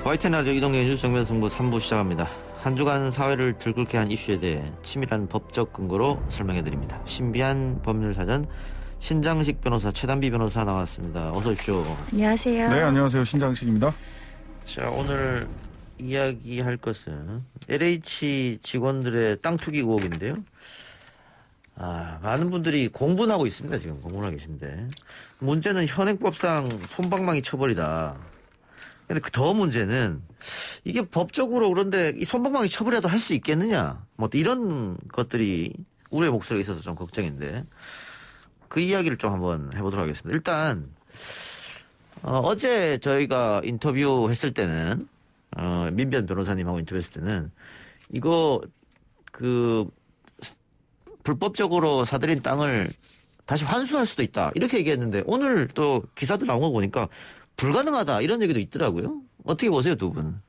YTN 라디오 이동경 뉴스 정면 승부 3부 시작합니다. 한 주간 사회를 들끓게 한 이슈에 대해 치밀한 법적 근거로 설명해드립니다. 신비한 법률사전 신장식 변호사 최단비 변호사 나왔습니다. 어서 오십시오. 안녕하세요. 네, 안녕하세요. 신장식입니다. 자, 오늘 이야기할 것은 LH 직원들의 땅 투기 의혹인데요. 많은 분들이 공분하고 있습니다. 지금 공분하고 계신데 문제는 현행법상 솜방망이 처벌이다. 근데 더 문제는 이게 법적으로 그런데 이 솜방망이 처벌이라도 할 수 있겠느냐, 뭐 이런 것들이 우리의 목소리가 있어서 좀 걱정인데 그 이야기를 좀 한번 해보도록 하겠습니다. 일단 어제 저희가 인터뷰했을 때는 민변 변호사님하고 인터뷰했을 때는 이거 불법적으로 사들인 땅을 다시 환수할 수도 있다 이렇게 얘기했는데 오늘 또 기사들 나온 거 보니까 불가능하다 이런 얘기도 있더라고요. 어떻게 보세요, 두 분?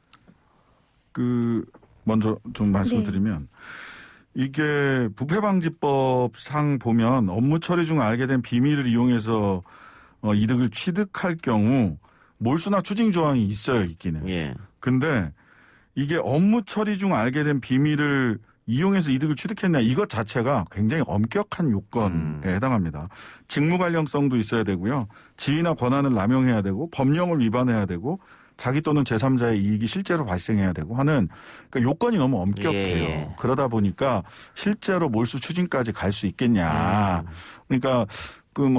먼저 좀 말씀드리면 이게 부패방지법상 보면 업무 처리 중 알게 된 비밀을 이용해서 이득을 취득할 경우 몰수나 추징 조항이 있어요, 있기는. 예. 근데 이게 업무 처리 중 알게 된 비밀을 이용해서 이득을 취득했냐, 이것 자체가 굉장히 엄격한 요건에 해당합니다. 직무 관련성도 있어야 되고요. 지위나 권한을 남용해야 되고 법령을 위반해야 되고 자기 또는 제3자의 이익이 실제로 발생해야 되고 하는, 그러니까 요건이 너무 엄격해요. 예. 그러다 보니까 실제로 몰수 추징까지 갈 수 있겠냐. 그러니까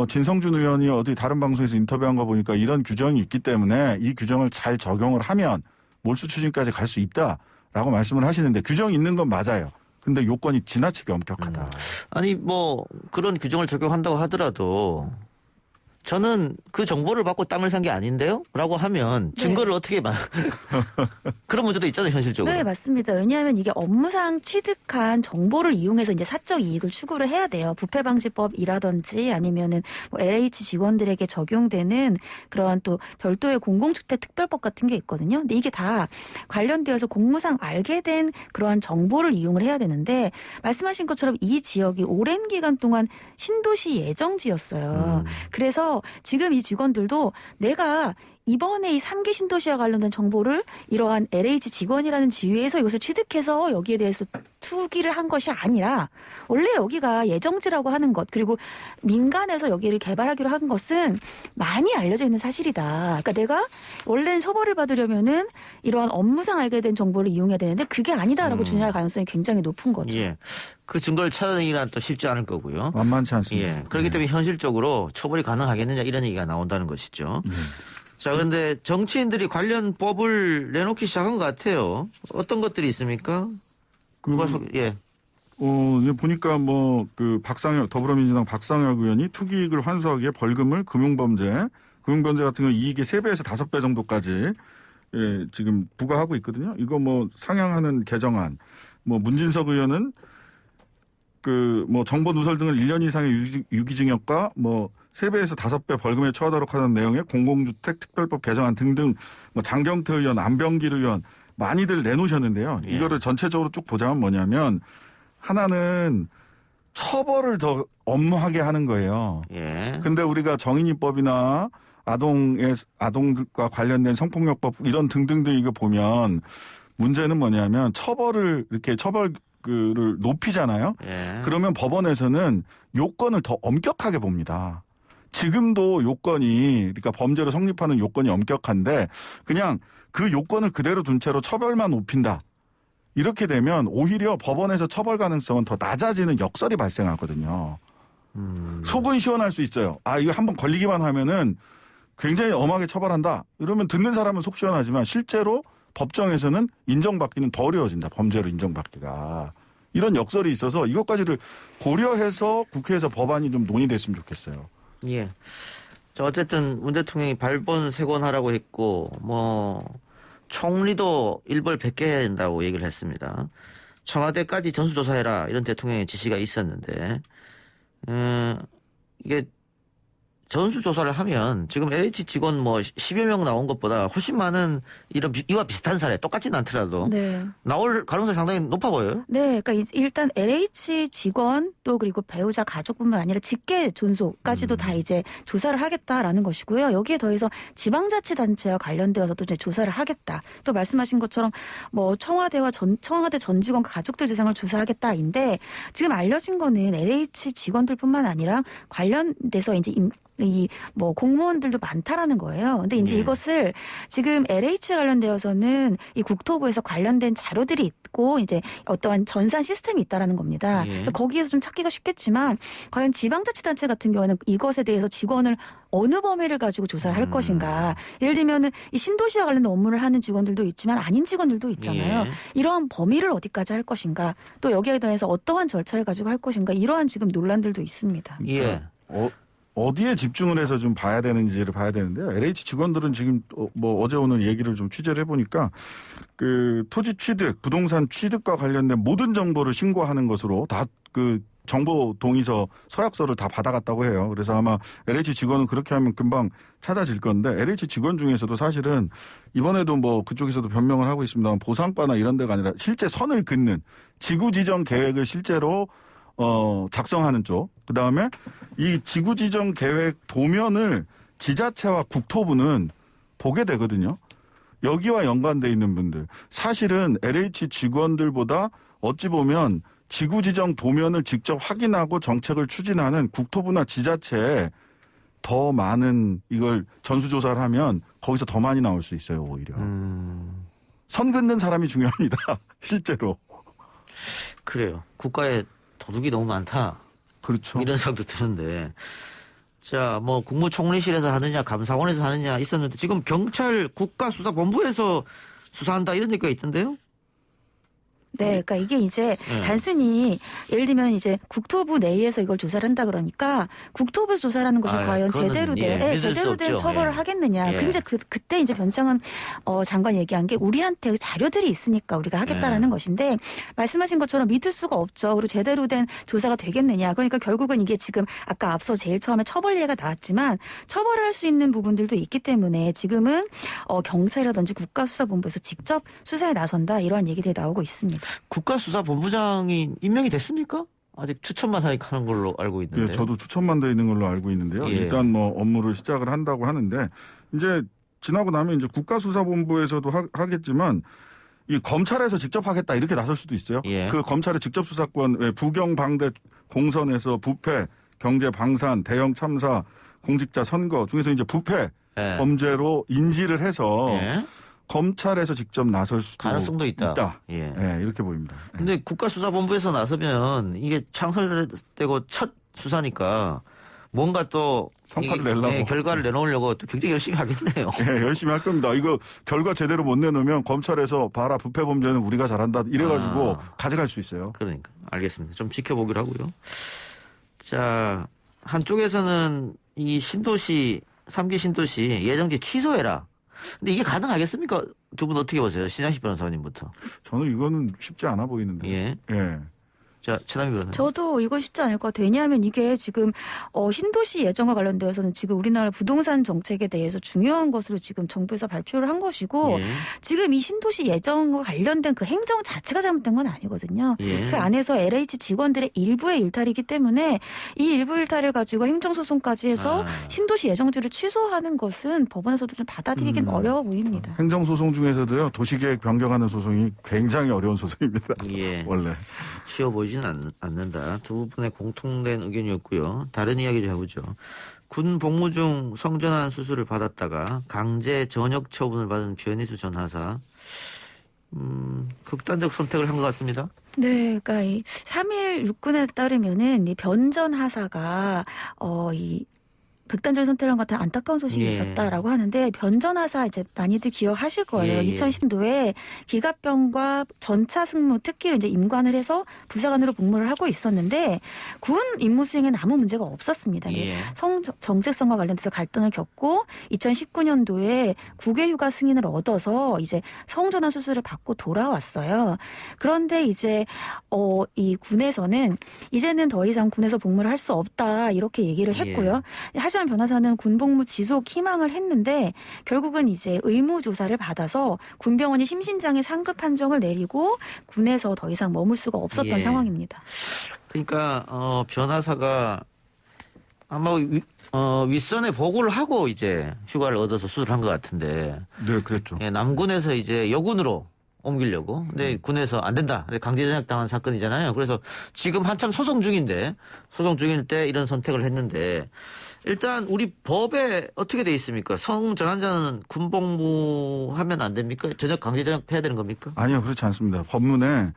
진성준 의원이 어디 다른 방송에서 인터뷰한 거 보니까 이런 규정이 있기 때문에 이 규정을 잘 적용을 하면 몰수 추징까지 갈 수 있다라고 말씀을 하시는데 규정이 있는 건 맞아요. 근데 요건이 지나치게 엄격하다. 아니 그런 규정을 적용한다고 하더라도 저는 그 정보를 받고 땅을 산 게 아닌데요? 라고 하면 증거를 어떻게 그런 문제도 있잖아요, 현실적으로. 네, 맞습니다. 왜냐하면 이게 업무상 취득한 정보를 이용해서 이제 사적 이익을 추구를 해야 돼요. 부패방지법이라든지 아니면은 LH 직원들에게 적용되는 그런 또 별도의 공공주택 특별법 같은 게 있거든요. 근데 이게 다 관련되어서 공무상 알게 된 그러한 정보를 이용을 해야 되는데 말씀하신 것처럼 이 지역이 오랜 기간 동안 신도시 예정지였어요. 그래서 지금 이 직원들도 내가 이번에 이 3기 신도시와 관련된 정보를 이러한 LH 직원이라는 지위에서 이것을 취득해서 여기에 대해서 투기를 한 것이 아니라 원래 여기가 예정지라고 하는 것, 그리고 민간에서 여기를 개발하기로 한 것은 많이 알려져 있는 사실이다. 그러니까 내가 원래는 처벌을 받으려면은 이러한 업무상 알게 된 정보를 이용해야 되는데 그게 아니다라고 주장할 가능성이 굉장히 높은 거죠. 예. 그 증거를 찾아내기란 또 쉽지 않을 거고요. 만만치 않습니다. 예. 그렇기 때문에 현실적으로 처벌이 가능하겠느냐 이런 얘기가 나온다는 것이죠. 자, 그런데 정치인들이 관련 법을 내놓기 시작한 것 같아요. 어떤 것들이 있습니까? 예. 보니까 더불어민주당 박상혁 의원이 투기이익을 환수하기에 벌금을 금융범죄 같은 경우 이익의 3배에서 5배 정도까지 지금 부과하고 있거든요. 이거 상향하는 개정안. 문진석 의원은 정보 누설 등을 1년 이상의 유기징역과 3배에서 5배 벌금에 처하도록 하는 내용의 공공주택 특별법 개정안 등등 장경태 의원, 안병길 의원 많이들 내놓으셨는데요. 예. 이거를 전체적으로 쭉 보자면 뭐냐면 하나는 처벌을 더 엄하게 하는 거예요. 예. 근데 우리가 정인이법이나 아동들과 관련된 성폭력법 이런 등등등 이거 보면 문제는 뭐냐면 처벌을 높이잖아요. 예. 그러면 법원에서는 요건을 더 엄격하게 봅니다. 지금도 그러니까 범죄로 성립하는 요건이 엄격한데 그냥 그 요건을 그대로 둔 채로 처벌만 높인다. 이렇게 되면 오히려 법원에서 처벌 가능성은 더 낮아지는 역설이 발생하거든요. 속은 시원할 수 있어요. 이거 한번 걸리기만 하면은 굉장히 엄하게 처벌한다. 이러면 듣는 사람은 속 시원하지만 실제로 법정에서는 인정받기는 더 어려워진다. 범죄로 인정받기가. 이런 역설이 있어서 이것까지를 고려해서 국회에서 법안이 좀 논의됐으면 좋겠어요. 예. 자, 어쨌든 문 대통령이 발본색원하라고 했고 총리도 일벌 100개 해야 된다고 얘기를 했습니다. 청와대까지 전수조사해라 이런 대통령의 지시가 있었는데 이게 전수조사를 하면 지금 LH 직원 뭐 10여 명 나온 것보다 훨씬 많은 이와 비슷한 사례 똑같지는 않더라도 네. 나올 가능성이 상당히 높아 보여요. 네, 그러니까 일단 LH 직원 또 그리고 배우자 가족뿐만 아니라 직계 존속까지도 다 이제 조사를 하겠다라는 것이고요. 여기에 더해서 지방자치단체와 관련되어서도 이제 조사를 하겠다. 또 말씀하신 것처럼 뭐 청와대 전 직원과 가족들 대상을 조사하겠다인데 지금 알려진 거는 LH 직원들뿐만 아니라 관련돼서 이제 이 뭐 공무원들도 많다라는 거예요. 근데 이제 네. 이것을 지금 LH 관련되어서는 이 국토부에서 관련된 자료들이 있고 이제 어떠한 전산 시스템이 있다라는 겁니다. 예. 그래서 거기에서 좀 찾기가 쉽겠지만 과연 지방자치단체 같은 경우에는 이것에 대해서 직원을 어느 범위를 가지고 조사를 할 것인가. 예를 들면은 이 신도시와 관련된 업무를 하는 직원들도 있지만 아닌 직원들도 있잖아요. 예. 이러한 범위를 어디까지 할 것인가. 또 여기에 대해서 어떠한 절차를 가지고 할 것인가. 이러한 지금 논란들도 있습니다. 예. 어디에 집중을 해서 좀 봐야 되는지를 봐야 되는데요. LH 직원들은 지금 뭐 어제 오늘 얘기를 좀 취재를 해보니까 그 토지 취득, 부동산 취득과 관련된 모든 정보를 신고하는 것으로 다 그 정보 동의서 서약서를 다 받아갔다고 해요. 그래서 아마 LH 직원은 그렇게 하면 금방 찾아질 건데 LH 직원 중에서도 사실은 이번에도 뭐 그쪽에서도 변명을 하고 있습니다만 보상과나 이런 데가 아니라 실제 선을 긋는 지구지정 계획을 실제로 작성하는 쪽. 그 다음에 이 지구지정 계획 도면을 지자체와 국토부는 보게 되거든요. 여기와 연관돼 있는 분들. 사실은 LH 직원들보다 어찌 보면 지구지정 도면을 직접 확인하고 정책을 추진하는 국토부나 지자체에 더 많은 이걸 전수조사를 하면 거기서 더 많이 나올 수 있어요, 오히려. 선 긋는 사람이 중요합니다. 실제로. 그래요. 국가에 도둑이 너무 많다. 그렇죠. 이런 생각도 드는데. 자, 뭐 국무총리실에서 하느냐 감사원에서 하느냐 있었는데 지금 경찰 국가수사본부에서 수사한다 이런 얘기가 있던데요. 네, 그러니까 이게 이제 네. 단순히 예를 들면 이제 국토부 내에서 이걸 조사를 한다 그러니까 국토부 조사라는 것이 아, 과연 그거는 제대로 예, 된 믿을 수 제대로 된 없죠. 처벌을 예. 하겠느냐. 예. 근데 그때 이제 변창은 장관 얘기한 게 우리한테 자료들이 있으니까 우리가 하겠다라는 예. 것인데 말씀하신 것처럼 믿을 수가 없죠. 그리고 제대로 된 조사가 되겠느냐. 그러니까 결국은 이게 지금 아까 앞서 제일 처음에 처벌 예가 나왔지만 처벌을 할 수 있는 부분들도 있기 때문에 지금은 경찰이라든지 국가수사본부에서 직접 수사에 나선다 이러한 얘기들이 나오고 있습니다. 국가수사본부장이 임명이 됐습니까? 아직 추천만 하는 걸로 알고 있는데. 예, 저도 추천만 돼 있는 걸로 알고 있는데요. 예. 일단 뭐 업무를 시작을 한다고 하는데 이제 지나고 나면 이제 국가수사본부에서도 하겠지만 이 검찰에서 직접 하겠다 이렇게 나설 수도 있어요. 예. 그 검찰의 직접 수사권 부경방대 공선에서 부패, 경제 방산, 대형 참사, 공직자 선거 중에서 이제 부패 예. 범죄로 인지를 해서 예. 검찰에서 직접 나설 수도 가능성도 있다. 예. 예. 이렇게 보입니다. 예. 근데 국가수사본부에서 나서면 이게 창설되고 첫 수사니까 뭔가 또 성과를 이게, 내려고. 예, 결과를 내놓으려고 또 굉장히 열심히 하겠네요. 예, 열심히 할 겁니다. 이거 결과 제대로 못 내놓으면 검찰에서 봐라 부패 범죄는 우리가 잘한다 이래가지고 가져갈 수 있어요. 그러니까 알겠습니다. 좀 지켜보기로 하고요. 자, 한쪽에서는 이 신도시 3기 신도시 예정지 취소해라. 근데 이게 가능하겠습니까? 두 분 어떻게 보세요? 신장식 변호사님부터. 저는 이거는 쉽지 않아 보이는데. 예. 예. 자, 최남희 변호사님. 저도 이거 쉽지 않을 것 같아요. 왜냐하면 이게 지금 신도시 예정과 관련되어서는 지금 우리나라 부동산 정책에 대해서 중요한 것으로 지금 정부에서 발표를 한 것이고 예. 지금 이 신도시 예정과 관련된 그 행정 자체가 잘못된 건 아니거든요. 예. 그 안에서 LH 직원들의 일부의 일탈이기 때문에 이 일부 일탈을 가지고 행정소송까지 해서 신도시 예정지를 취소하는 것은 법원에서도 좀 받아들이긴 어려워 보입니다. 행정소송 중에서도요 도시계획 변경하는 소송이 굉장히 어려운 소송입니다. 예. 원래. 쉬워 보이지는 않는다. 두 분의 공통된 의견이었고요. 다른 이야기 좀 해보죠. 군 복무 중 성전환 수술을 받았다가 강제 전역 처분을 받은 변희수 전 하사. 극단적 선택을 한 것 같습니다. 네, 그러니까 이 3일 육군에 따르면은 이 변전 하사가 이 극단적인 선택을 한 것 같은 안타까운 소식이 예. 있었다라고 하는데 변전하사 이제 많이들 기억하실 거예요. 예, 예. 2010년도에 기갑병과 전차 승무 특기를 이제 임관을 해서 부사관으로 복무를 하고 있었는데 군 임무 수행에는 아무 문제가 없었습니다. 예. 정책성과 관련돼서 갈등을 겪고 2019년도에 국외휴가 승인을 얻어서 이제 성전환 수술을 받고 돌아왔어요. 그런데 이제 이 군에서는 이제는 더 이상 군에서 복무를 할 수 없다 이렇게 얘기를 했고요. 하지만 최철원 변호사는 군복무 지속 희망을 했는데 결국은 이제 의무조사를 받아서 군병원이 심신장애 상급 판정을 내리고 군에서 더 이상 머물 수가 없었던 예. 상황입니다. 그러니까 변호사가 아마 윗선에 보고를 하고 이제 휴가를 얻어서 수술한 것 같은데 네, 그랬죠. 예, 남군에서 이제 여군으로 옮기려고. 근데 군에서 안 된다. 강제 전역 당한 사건이잖아요. 그래서 지금 한참 소송 중일 때 이런 선택을 했는데 일단 우리 법에 어떻게 돼 있습니까? 성 전환자는 군복무하면 안 됩니까? 강제 전역 해야 되는 겁니까? 아니요, 그렇지 않습니다. 법문에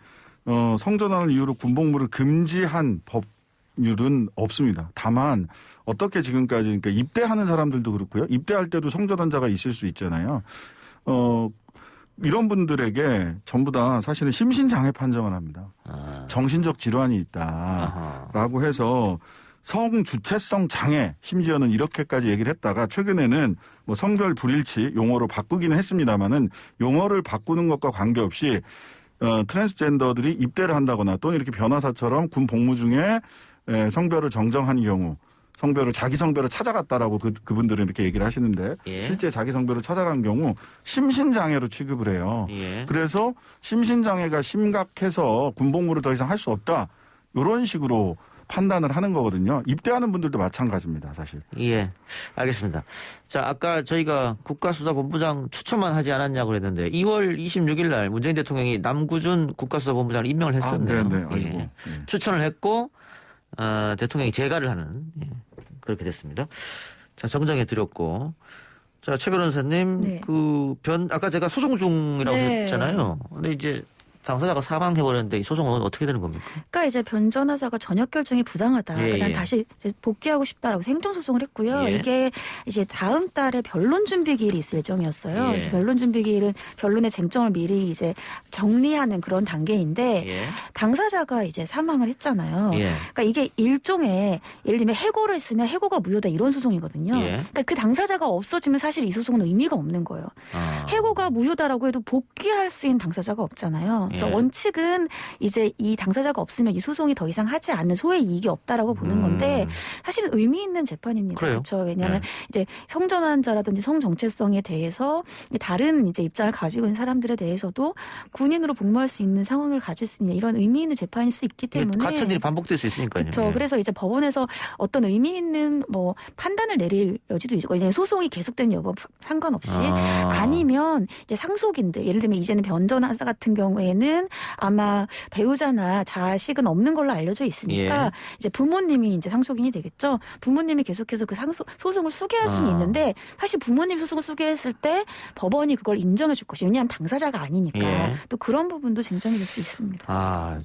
성전환을 이유로 군복무를 금지한 법률은 없습니다. 다만 어떻게 지금까지 그러니까 입대하는 사람들도 그렇고요. 입대할 때도 성전환자가 있을 수 있잖아요. 이런 분들에게 전부 다 사실은 심신장애 판정을 합니다. 정신적 질환이 있다라고 해서 성주체성 장애 심지어는 이렇게까지 얘기를 했다가 최근에는 뭐 성별 불일치 용어로 바꾸기는 했습니다마는 용어를 바꾸는 것과 관계없이 트랜스젠더들이 입대를 한다거나 또는 이렇게 변호사처럼 군 복무 중에 성별을 정정한 경우 자기 성별을 찾아갔다라고 그분들은 이렇게 얘기를 하시는데 예. 실제 자기 성별을 찾아간 경우 심신장애로 취급을 해요. 예. 그래서 심신장애가 심각해서 군복무를 더 이상 할 수 없다. 이런 식으로 판단을 하는 거거든요. 입대하는 분들도 마찬가지입니다, 사실. 예, 알겠습니다. 자, 아까 저희가 국가수사본부장 추천만 하지 않았냐고 그랬는데 2월 26일 날 문재인 대통령이 남구준 국가수사본부장을 임명을 했었네요. 네. 아이고. 예. 네. 추천을 했고 대통령이 재가를 하는 그렇게 됐습니다. 자, 정정해 드렸고. 자, 최 변호사님, 네. 아까 제가 소송 중이라고 네. 했잖아요. 근데 이제 당사자가 사망해버렸는데 이 소송은 어떻게 되는 겁니까? 그러니까 이제 변 전화사가 전역 결정이 부당하다. 예, 난 예. 다시 이제 복귀하고 싶다라고 행정소송을 했고요. 예. 이게 이제 다음 달에 변론 준비 기일이 있을 예정이었어요. 예. 이제 변론 준비 기일은 변론의 쟁점을 미리 이제 정리하는 그런 단계인데 예. 당사자가 이제 사망을 했잖아요. 예. 그러니까 이게 일종의 예를 들면 해고를 했으면 해고가 무효다 이런 소송이거든요. 예. 그러니까 그 당사자가 없어지면 사실 이 소송은 의미가 없는 거예요. 아. 해고가 무효다라고 해도 복귀할 수 있는 당사자가 없잖아요. 그래서 예. 원칙은 이제 이 당사자가 없으면 이 소송이 더 이상 하지 않는 소의 이익이 없다라고 보는 건데 사실 의미 있는 재판입니다. 그래요? 그렇죠. 왜냐하면 네. 이제 성전환자라든지 성정체성에 대해서 다른 이제 입장을 가지고 있는 사람들에 대해서도 군인으로 복무할 수 있는 상황을 가질 수 있는 이런 의미 있는 재판일 수 있기 때문에 같은 일이 반복될 수 있으니까요. 그렇죠. 예. 그래서 이제 법원에서 어떤 의미 있는 뭐 판단을 내릴 여지도 있고 이제 소송이 계속되는 여부 상관없이 아니면 이제 상속인들 예를 들면 이제는 변전환자 같은 경우에는 아마 배우자나 자식은 없는 걸로 알려져 있으니까 예. 이제 부모님이 이제 상속인이 되겠죠. 부모님이 계속해서 그 소송을 수기할 수는 있는데 사실 부모님 소송을 수기했을 때 법원이 그걸 인정해 줄 것이 왜냐하면 당사자가 아니니까 예. 또 그런 부분도 쟁점이 될 수 있습니다. 아,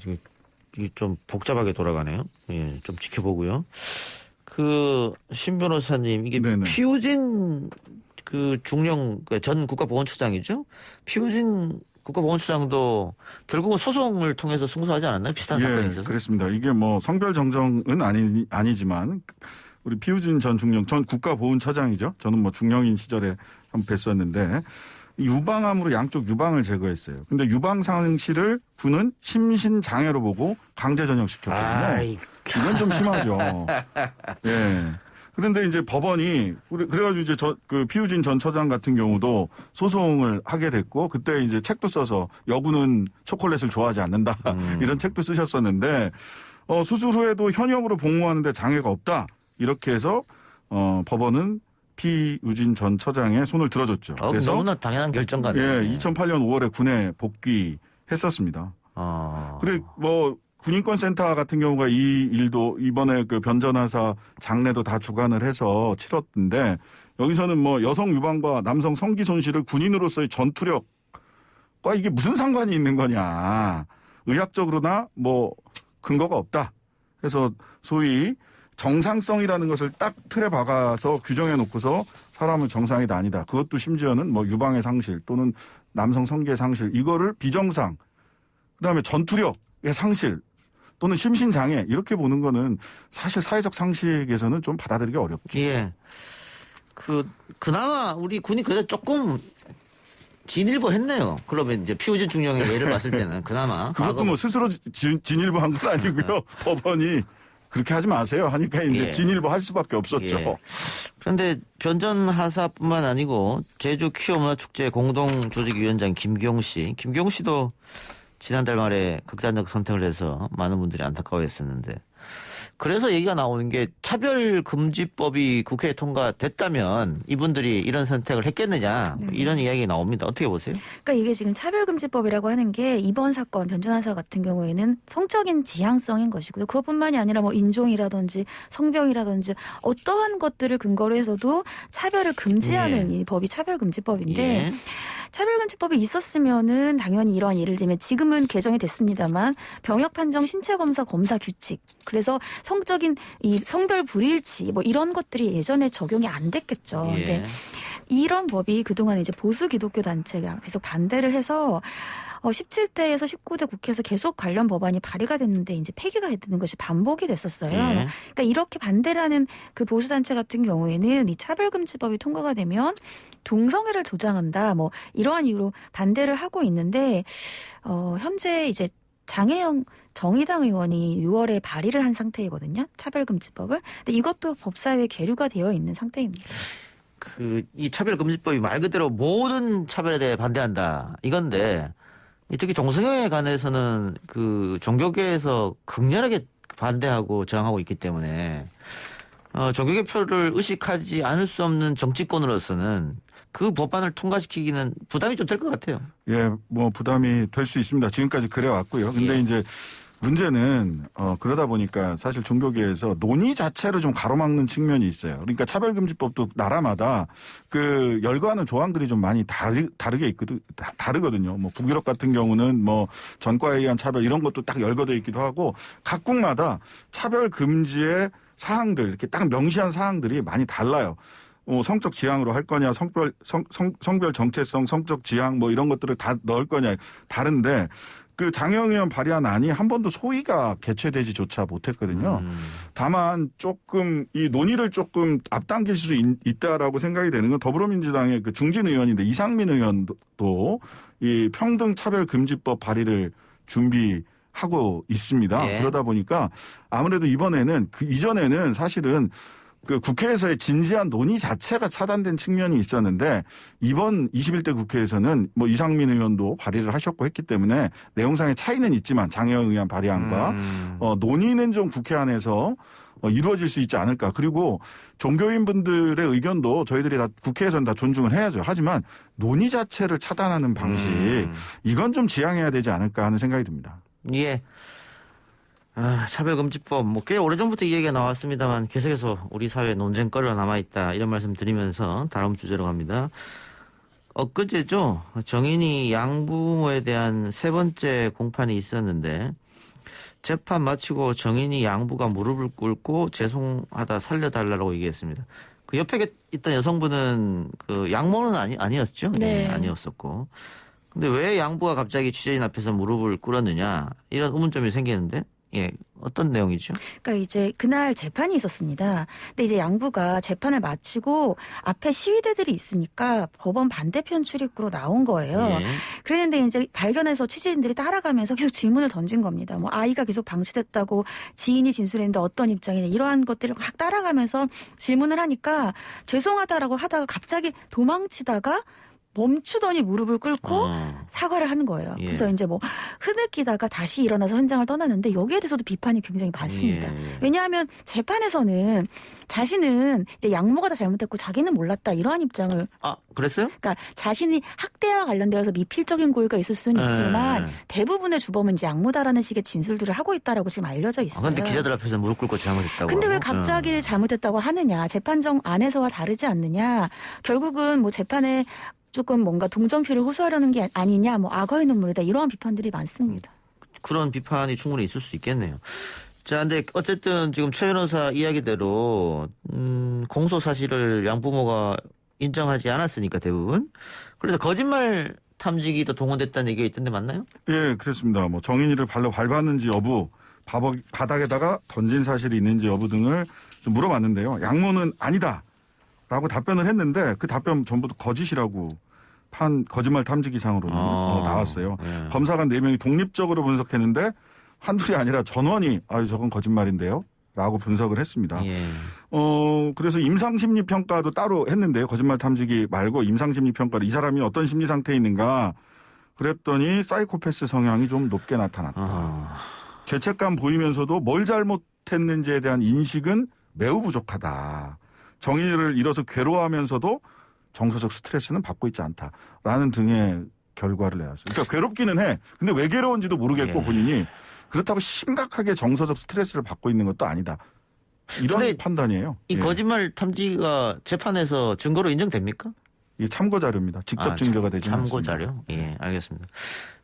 이게 좀 복잡하게 돌아가네요. 예, 좀 지켜보고요. 신 변호사님, 이게 네네. 피우진 중령 전 국가보훈처장이죠? 피우진 국가보훈처장도 결국은 소송을 통해서 승소하지 않았나요? 비슷한 사건이 있어서. 그렇습니다. 이게 뭐 성별 정정은 아니지만 우리 피우진 전 중령 전 국가보훈처장이죠. 저는 뭐 중령인 시절에 한번 뵀었는데 유방암으로 양쪽 유방을 제거했어요. 근데 유방 상실을 군은 심신장애로 보고 강제 전역시켰거든요. 이건 좀 심하죠. 예. 그런데 이제 법원이 그래가지고 이제 피우진 전 처장 같은 경우도 소송을 하게 됐고 그때 이제 책도 써서 여군은 초콜릿을 좋아하지 않는다 이런 책도 쓰셨었는데 수술 후에도 현역으로 복무하는데 장애가 없다 이렇게 해서 법원은 피우진 전 처장의 손을 들어줬죠. 그래서 너무나 당연한 결정 같네요. 예, 2008년 5월에 군에 복귀했었습니다. 그래 뭐 군인권센터 같은 경우가 이 일도 이번에 변전환사 장례도 다 주관을 해서 치렀는데 여기서는 뭐 여성 유방과 남성 성기 손실을 군인으로서의 전투력과 이게 무슨 상관이 있는 거냐. 의학적으로나 뭐 근거가 없다. 그래서 소위 정상성이라는 것을 딱 틀에 박아서 규정해 놓고서 사람은 정상이다 아니다. 그것도 심지어는 뭐 유방의 상실 또는 남성 성기의 상실 이거를 비정상 그다음에 전투력의 상실 또는 심신장애 이렇게 보는 거는 사실 사회적 상식에서는 좀 받아들이기 어렵죠. 예. 그나마 우리 군이 그래도 조금 진일보 했네요. 그러면 이제 피우진 중령의 예를 봤을 때는 그나마. 그것도 뭐 스스로 진일보 한 건 아니고요. 법원이 그렇게 하지 마세요 하니까 이제 예. 진일보 할 수밖에 없었죠. 예. 그런데 변전하사뿐만 아니고 제주 퀴어문화축제 공동조직위원장 김기용 씨도 지난달 말에 극단적 선택을 해서 많은 분들이 안타까워했었는데 그래서 얘기가 나오는 게 차별금지법이 국회에 통과됐다면 이분들이 이런 선택을 했겠느냐 이런 이야기가 나옵니다. 어떻게 보세요? 그러니까 이게 지금 차별금지법이라고 하는 게 이번 사건 변전하사 같은 경우에는 성적인 지향성인 것이고요. 그것뿐만이 아니라 뭐 인종이라든지 성병이라든지 어떠한 것들을 근거로 해서도 차별을 금지하는 이 법이 차별금지법인데 차별금지법이 있었으면은 당연히 이런 예를 들면 지금은 개정이 됐습니다만 병역 판정 신체 검사 규칙 그래서 성적인 이 성별 불일치 뭐 이런 것들이 예전에 적용이 안 됐겠죠. 근데 이런 법이 그동안 이제 보수 기독교 단체가 계속 반대를 해서 17대에서 19대 국회에서 계속 관련 법안이 발의가 됐는데 이제 폐기가 되는 것이 반복이 됐었어요. 그러니까 이렇게 반대를 하는 그 보수단체 같은 경우에는 이 차별금지법이 통과가 되면 동성애를 조장한다 뭐 이러한 이유로 반대를 하고 있는데 현재 이제 장혜영 정의당 의원이 6월에 발의를 한 상태이거든요. 차별금지법을. 근데 이것도 법사위에 계류가 되어 있는 상태입니다. 이 차별금지법이 말 그대로 모든 차별에 대해 반대한다. 이건데 특히 동성애에 관해서는 그 종교계에서 극렬하게 반대하고 저항하고 있기 때문에 종교개표를 의식하지 않을 수 없는 정치권으로서는 그 법안을 통과시키기는 부담이 좀 될 것 같아요. 예, 뭐 부담이 될 수 있습니다. 지금까지 그래왔고요. 근데 이제 문제는 그러다 보니까 사실 종교계에서 논의 자체를 좀 가로막는 측면이 있어요. 그러니까 차별금지법도 나라마다 그 열거하는 조항들이 좀 많이 다르거든요. 뭐 북유럽 같은 경우는 뭐 전과에 의한 차별 이런 것도 딱 열거돼 있기도 하고 각국마다 차별금지의 사항들 이렇게 딱 명시한 사항들이 많이 달라요. 성적 지향으로 할 거냐, 성별 정체성, 성적 지향 뭐 이런 것들을 다 넣을 거냐 다른데 그 장혜영 의원 발의한 안이 한 번도 소위가 개최되지조차 못했거든요. 다만 조금 이 논의를 조금 앞당길 수 있다라고 생각이 되는 건 더불어민주당의 그 중진 의원인데 이상민 의원도 이 평등차별금지법 발의를 준비하고 있습니다. 그러다 보니까 아무래도 이번에는 그 이전에는 사실은 그 국회에서의 진지한 논의 자체가 차단된 측면이 있었는데 이번 21대 국회에서는 뭐 이상민 의원도 발의를 하셨고 했기 때문에 내용상의 차이는 있지만 장혜영 의원 발의안과 논의는 좀 국회 안에서 이루어질 수 있지 않을까. 그리고 종교인분들의 의견도 저희들이 다 국회에서는 다 존중을 해야죠. 하지만 논의 자체를 차단하는 방식 이건 좀 지양해야 되지 않을까 하는 생각이 듭니다. 예. 차별금지법 뭐 꽤 오래전부터 이 얘기가 나왔습니다만 계속해서 우리 사회에 논쟁거리가 남아있다 이런 말씀 드리면서 다음 주제로 갑니다. 엊그제죠. 정인이 양부모에 대한 세 번째 공판이 있었는데 재판 마치고 정인이 양부가 무릎을 꿇고 죄송하다 살려달라고 얘기했습니다. 그 옆에 있던 여성분은 그 양모는 아니었죠? 네. 아니었었고. 근데 왜 양부가 갑자기 취재인 앞에서 무릎을 꿇었느냐 이런 의문점이 생기는데 어떤 내용이죠? 그러니까 이제 그날 재판이 있었습니다. 근데 이제 양부가 재판을 마치고 앞에 시위대들이 있으니까 법원 반대편 출입구로 나온 거예요. 그랬는데 이제 발견해서 취재인들이 따라가면서 계속 질문을 던진 겁니다. 뭐 아이가 계속 방치됐다고 지인이 진술했는데 어떤 입장이냐 이러한 것들을 확 따라가면서 질문을 하니까 죄송하다라고 하다가 갑자기 도망치다가 멈추더니 무릎을 꿇고 사과를 하는 거예요. 그래서 이제 뭐 흐느끼다가 다시 일어나서 현장을 떠나는데 여기에 대해서도 비판이 굉장히 많습니다. 왜냐하면 재판에서는 자신은 이제 양모가 다 잘못했고 자기는 몰랐다 이러한 입장을 그랬어요? 그러니까 자신이 학대와 관련되어서 미필적인 고의가 있을 수는 있지만 대부분의 주범은 이제 양모다라는 식의 진술들을 하고 있다라고 지금 알려져 있어요. 그런데 기자들 앞에서 무릎 꿇고 잘못했다고. 근데 왜 갑자기 잘못했다고 하느냐? 재판정 안에서와 다르지 않느냐? 결국은 뭐 재판에 조금 뭔가 동정표를 호소하려는 게 아니냐, 뭐 악어의 눈물이다 이러한 비판들이 많습니다. 그런 비판이 충분히 있을 수 있겠네요. 자, 근데 어쨌든 지금 최 변호사 이야기대로 공소 사실을 양부모가 인정하지 않았으니까 대부분. 그래서 거짓말 탐지기도 동원됐다는 얘기가 있던데 맞나요? 예, 그렇습니다. 뭐 정인이를 발로 밟았는지 여부, 바닥에다가 던진 사실이 있는지 여부 등을 좀 물어봤는데요. 양모는 아니다. 라고 답변을 했는데 그 답변 전부 거짓이라고 거짓말 탐지기상으로는 나왔어요. 검사관 4명이 독립적으로 분석했는데 한둘이 아니라 전원이 저건 거짓말인데요. 라고 분석을 했습니다. 예. 그래서 임상심리평가도 따로 했는데요. 거짓말 탐지기 말고 임상심리평가를 이 사람이 어떤 심리 상태에 있는가 그랬더니 사이코패스 성향이 좀 높게 나타났다. 죄책감 보이면서도 뭘 잘못했는지에 대한 인식은 매우 부족하다. 정의를 잃어서 괴로워하면서도 정서적 스트레스는 받고 있지 않다라는 등의 결과를 내왔어요. 그러니까 괴롭기는 해. 근데 왜 괴로운지도 모르겠고 예. 본인이 그렇다고 심각하게 정서적 스트레스를 받고 있는 것도 아니다. 이런 근데 판단이에요. 이 예. 거짓말 탐지가 재판에서 증거로 인정됩니까? 이게 참고 자료입니다. 직접 증거가 되지 않습니다. 참고 자료? 예, 알겠습니다.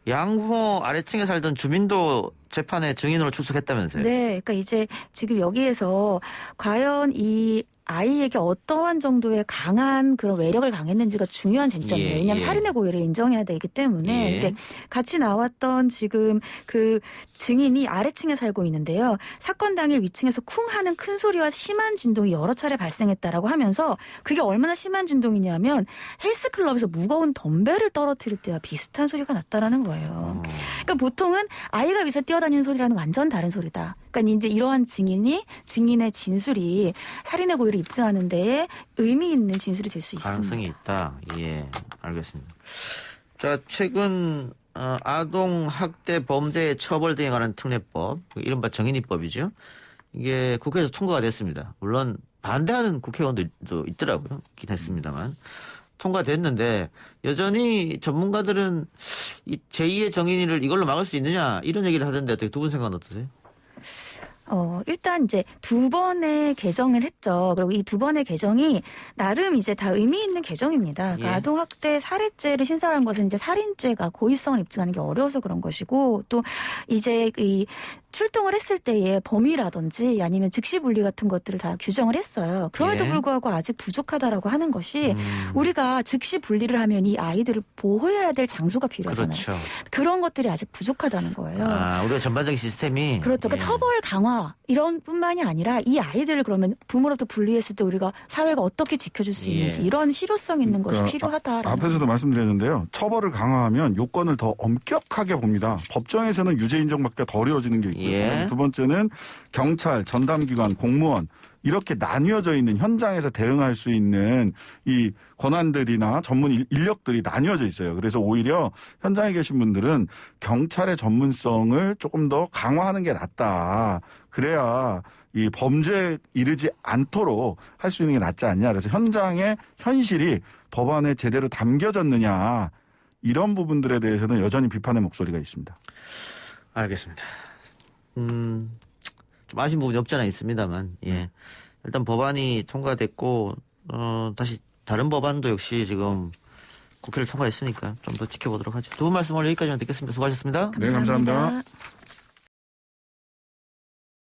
양호 아래층에 살던 주민도 재판에 증인으로 출석했다면서요? 네, 그러니까 이제 지금 여기에서 과연 이 아이에게 어떠한 정도의 강한 그런 외력을 강했는지가 중요한 쟁점이에요. 예, 왜냐하면 예. 살인의 고의를 인정해야 되기 때문에 예. 이게 같이 나왔던 지금 그 증인이 아래층에 살고 있는데요. 사건 당일 위층에서 쿵 하는 큰 소리와 심한 진동이 여러 차례 발생했다라고 하면서 그게 얼마나 심한 진동이냐면 헬스클럽에서 무거운 덤벨을 떨어뜨릴 때와 비슷한 소리가 났다라는 거예요. 그러니까 보통은 아이가 위에서 뛰어다니는 소리라는 완전 다른 소리다. 그러니까 이제 이러한 증인의 진술이 살인의 고의를 입증하는 데에 의미 있는 진술이 될 수 있습니다. 가능성이 있다. 예, 알겠습니다. 자, 최근 아동 학대 범죄 처벌 등에 관한 특례법, 이른바 정인이법이죠. 이게 국회에서 통과가 됐습니다. 물론 반대하는 국회의원도 있더라고요. 있긴 했습니다만. 통과됐는데 여전히 전문가들은 이 제2의 정인이를 이걸로 막을 수 있느냐 이런 얘기를 하던데 어떻게 두 분 생각은 어떠세요? 일단 이제 두 번의 개정을 했죠. 그리고 이 두 번의 개정이 나름 이제 다 의미 있는 개정입니다. 그러니까 예. 아동학대 살해죄를 신설한 것은 이제 살인죄가 고의성을 입증하는 게 어려워서 그런 것이고 또 이제 이 출동을 했을 때의 범위라든지 아니면 즉시 분리 같은 것들을 다 규정을 했어요. 그럼에도 예. 불구하고 아직 부족하다라고 하는 것이 우리가 즉시 분리를 하면 이 아이들을 보호해야 될 장소가 필요하잖아요. 그렇죠. 그런 것들이 아직 부족하다는 거예요. 우리가 전반적인 시스템이 그렇죠. 그러니까 처벌 강화 이런 뿐만이 아니라 이 아이들을 그러면 부모로부터 분리했을 때 우리가 사회가 어떻게 지켜줄 수 있는지 예. 이런 실효성 있는 것이 그러니까 필요하다. 앞에서도 말씀드렸는데요. 처벌을 강화하면 요건을 더 엄격하게 봅니다. 법정에서는 유죄 인정받기가 더 어려워지는 게 있고요. 예. 두 번째는 경찰, 전담기관, 공무원 이렇게 나뉘어져 있는 현장에서 대응할 수 있는 이 권한들이나 전문 인력들이 나뉘어져 있어요. 그래서 오히려 현장에 계신 분들은 경찰의 전문성을 조금 더 강화하는 게 낫다. 그래야 이 범죄에 이르지 않도록 할 수 있는 게 낫지 않냐. 그래서 현장의 현실이 법안에 제대로 담겨졌느냐. 이런 부분들에 대해서는 여전히 비판의 목소리가 있습니다. 알겠습니다. 좀 아쉬운 부분이 없지 않아 있습니다만, 예. 일단 법안이 통과됐고, 다시 다른 법안도 역시 지금 국회를 통과했으니까 좀 더 지켜보도록 하죠. 두 분 말씀 오늘 여기까지만 듣겠습니다. 수고하셨습니다. 네, 감사합니다.